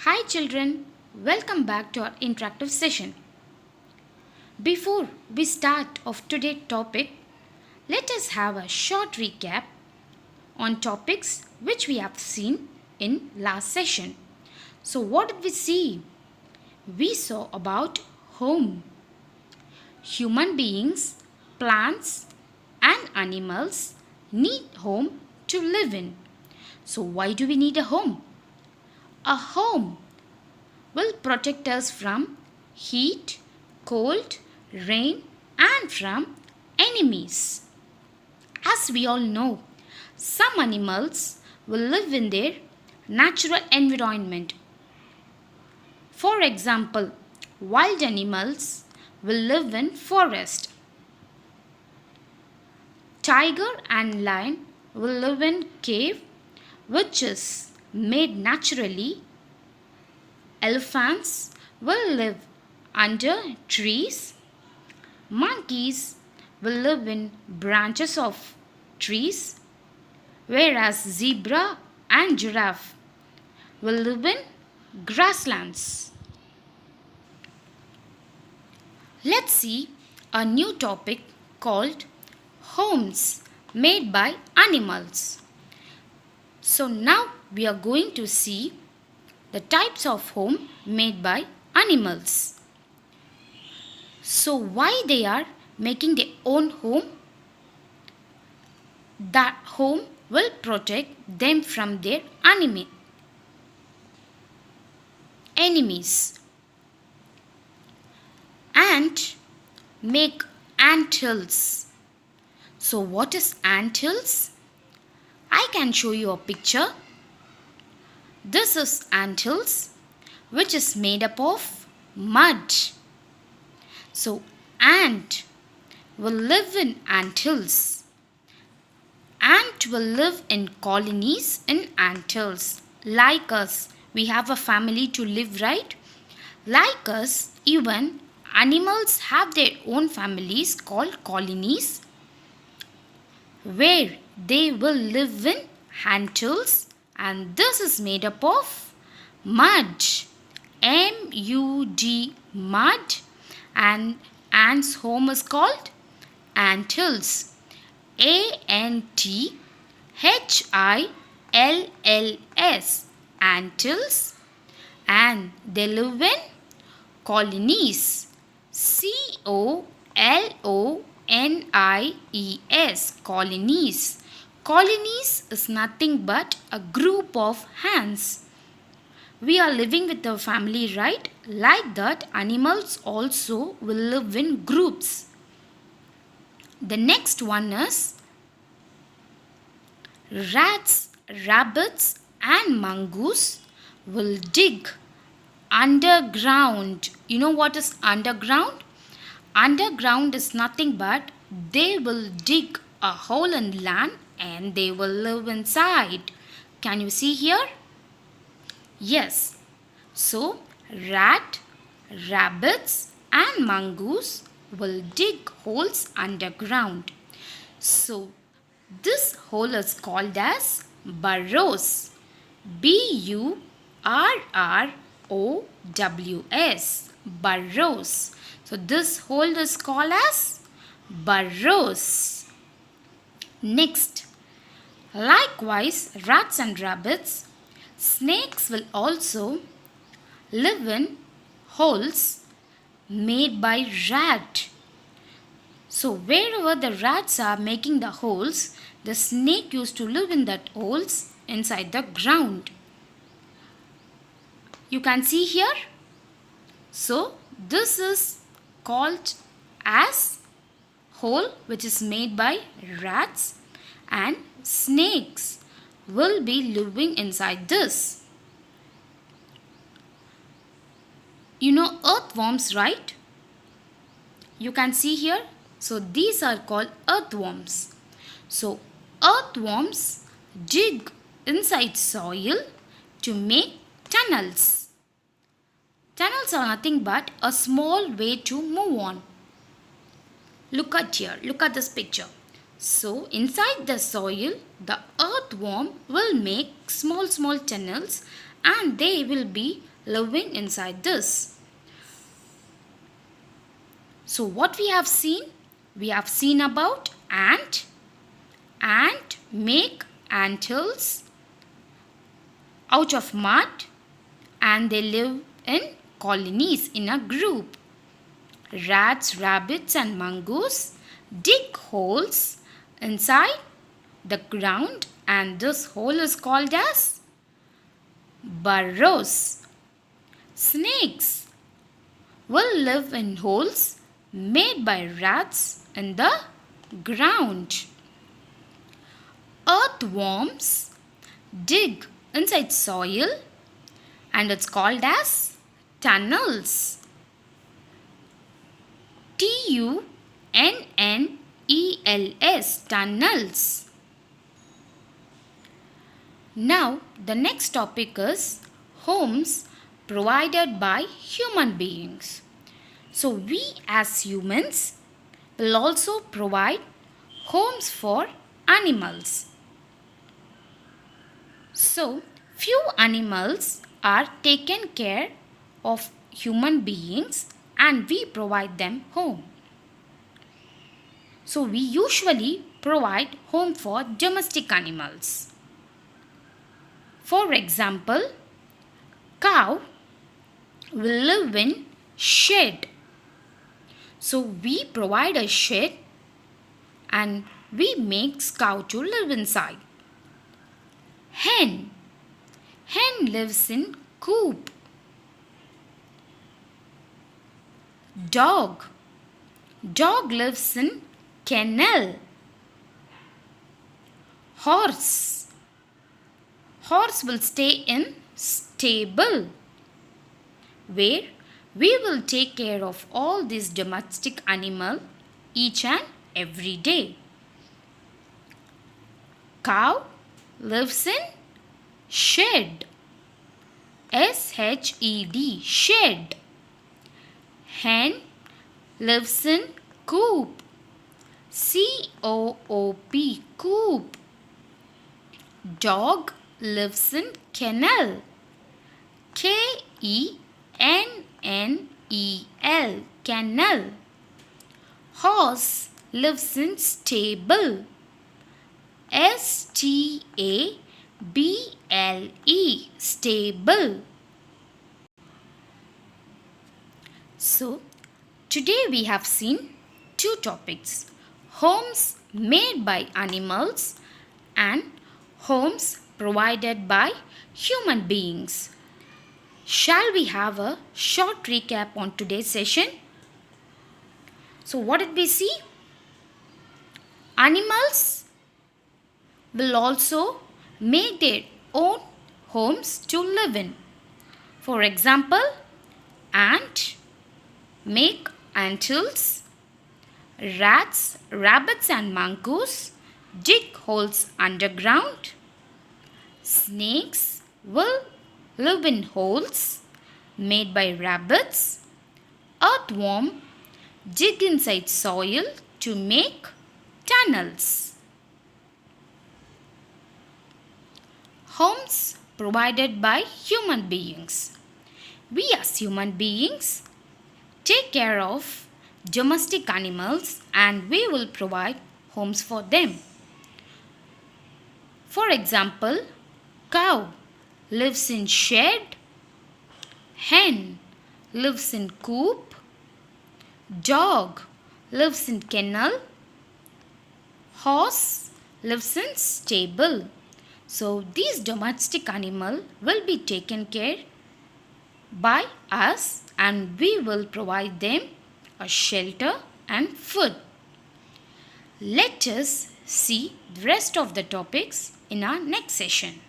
Hi children, welcome back to our interactive session. Before we start of today's topic, let us have a short recap on topics which we have seen in last session. So what did we see? We saw about home. Human beings, plants and animals need home to live in. So why do we need a home? A home will protect us from heat, cold, rain and from enemies. As we all know, some animals will live in their natural environment. For example, wild animals will live in forest. Tiger and lion will live in cave which is made naturally. Elephants will live under trees. Monkeys will live in branches of trees, whereas zebra and giraffe will live in grasslands. Let's see a new topic called homes made by animals. So now we are going to see the types of home made by animals. So why they are making their own home? That home will protect them from their enemies and make ant hills. So what is ant hills? I can show you a picture. This is ant hills which is made up of mud. So ant will live in ant hills. Ant will live in colonies in ant hills. Like us, we have a family to live, right? Like us, even animals have their own families called colonies where they will live in ant hills, and this is made up of mud. M-U-D, mud. And ants' home is called ant hills. A-N-T-H-I-L-L-S, ant hills. And they live in colonies. C-O-L-O-N-I-E-S, colonies. Colonies is nothing but a group of ants. We are living with our family, right? Like that, animals also will live in groups. The next one is rats, rabbits and mongoose will dig underground. You know what is underground? Underground is nothing but they will dig a hole in land and they will live inside. Can you see here? Yes. So rat, rabbits and mongoose will dig holes underground. So this hole is called as burrows. B-U-R-R-O-W-S, burrows. So this hole is called as burrows. Next, likewise rats and rabbits, snakes will also live in holes made by rat. So wherever the rats are making the holes, the snake used to live in that holes inside the ground. You can see here. So this is called as hole which is made by rats, and snakes will be living inside this. You know earthworms, right? You can see here. So these are called earthworms. So earthworms dig inside soil to make tunnels. Tunnels are nothing but a small way to move on. Look at here. Look at this picture. So inside the soil, the earthworm will make small tunnels and they will be living inside this. So what we have seen? We have seen about ant. Ant make anthills out of mud and they live in colonies in a group. Rats, rabbits and mongoose dig holes inside the ground and this hole is called as burrows. Snakes will live in holes made by rats in the ground. Earthworms dig inside soil and it's called as tunnels. Tunnels, tunnels. Now the next topic is homes provided by human beings. So we as humans will also provide homes for animals. So few animals are taken care of human beings and we provide them home. So we usually provide home for domestic animals. For example, cow will live in shed. So we provide a shed and we make cow to live inside. Hen lives in coop. Dog lives in kennel. Horse will stay in stable, where we will take care of all these domestic animal each and every day. Cow lives in shed. S-H-E-D, shed. Hen lives in coop. C-O-O-P, coop. Dog lives in kennel. K-E-N-N-E-L, kennel. Horse lives in stable. S-T-A-B-L-E, stable. So, today we have seen two topics: homes made by animals and homes provided by human beings. Shall we have a short recap on today's session? So what did we see? Animals will also make their own homes to live in. For example, ant make anthills. Rats, rabbits and mongoose dig holes underground. Snakes will live in holes made by rabbits. Earthworm dig inside soil to make tunnels. Homes provided by human beings. We as human beings take care of domestic animals and we will provide homes for them. For example, cow lives in shed. Hen lives in coop. Dog lives in kennel. Horse lives in stable. So these domestic animals will be taken care by us and we will provide them a shelter and food. Let us see the rest of the topics in our next session.